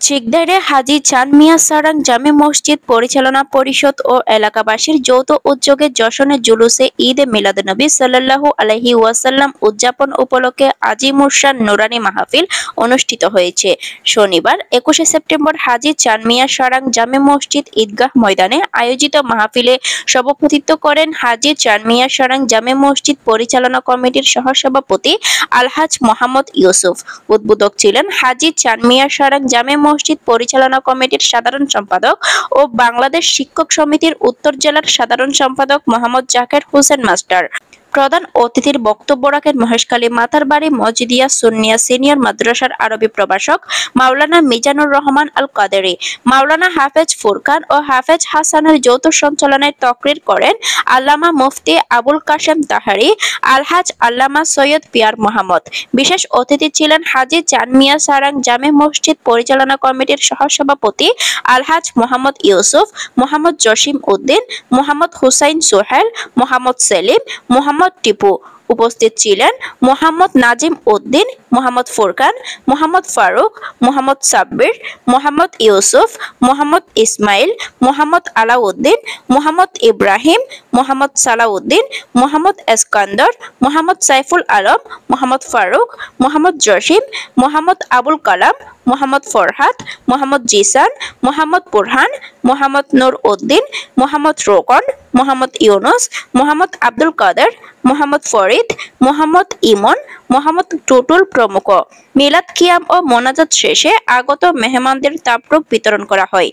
শিকদারে হাজী চাঁদ মিয়া সারাং জামে মসজিদ পরিচালনা পরিষদ ও এলাকাবাসীর যৌথ উদ্যোগে যশোরে জুলুসে ঈদে মিলাদুন্নবী সাল্লাল্লাহু আলাইহি ওয়াসাল্লাম উদযাপন উপলক্ষে আজিমুরশান নুরানী মাহফিল অনুষ্ঠিত হয়েছে। শনিবার 21 সেপ্টেম্বর হাজী চাঁদ মিয়া সারাং জামে মসজিদ ঈদগাহ ময়দানে আয়োজিত মাহফিলে সভাপতিত্ব করেন হাজী চাঁদ মিয়া সারাং জামে মসজিদ পরিচালনা কমিটির সহসভাপতি আলহাজ মোহাম্মদ ইউসুফ। উদ্বোধক ছিলেন হাজী চাঁদ মিয়া সারাং জামে মসজিদ পরিচালনা কমিটির সাধারণ সম্পাদক ও বাংলাদেশ শিক্ষক সমিতির উত্তর জেলার সাধারণ সম্পাদক মোহাম্মদ জাকের হোসেন মাস্টার। প্রধান অতিথির বক্তব্য রাখেন মহেশখালী মাতারবাড়ি মজিদিয়া সুন্নিয়া সিনিয়র মাদ্রাসার আরবি প্রভাষক মাওলানা মিজানুর রহমান আল কাদেরী। মাওলানা হাফেজ ফুরকান ও হাফেজ হাসানের যৌথ সঞ্চালনায় তকরির করেন আল্লামা মুফতি আবুল কাশেম তাহারি, আলহাজ আল্লামা সৈয়দ পিয়ার মোহাম্মদ। বিশেষ অতিথি ছিলেন হাজী চাঁদ মিয়া সারাং জামে মসজিদ পরিচালনা কমিটির সহসভাপতি আলহাজ মোহাম্মদ ইউসুফ, মোহাম্মদ জসিম উদ্দিন, মোহাম্মদ হুসাইন সোহেল, মোহাম্মদ সেলিম, মোহাম্মদ টিপু। উপস্থিত ছিলেন মোহাম্মদ নাজিম উদ্দিন, মোহাম্মদ ফুরকান, মোহাম্মদ ফারুক, মোহাম্মদ সাব্বির, মোহাম্মদ ইউসুফ, মোহাম্মদ ইসমাইল, মোহাম্মদ আলাউদ্দিন, মোহাম্মদ ইব্রাহিম, মোহাম্মদ সালাউদ্দিন, মোহাম্মদ এসকান্দর, মোহাম্মদ সাইফুল আলম, মোহাম্মদ ফারুক, মোহাম্মদ জসিম, মোহাম্মদ আবুল কালাম, মোহাম্মদ ফরহাদ, মোহাম্মদ জিসান, মোহাম্মদ বুরহান, মোহাম্মদ নূর উদ্দিন, মোহাম্মদ রোকন, মোহাম্মদ ইউনুস, মোহাম্মদ আব্দুল কাদের, মোহাম্মদ ফরিদ, মোহাম্মদ ইমন, মোহাম্মদ টুটুল প্রমুখ। মিলাদ কিয়াম ও মোনাজাত শেষে আগত মেহমানদের তাবরুক বিতরণ করা হয়।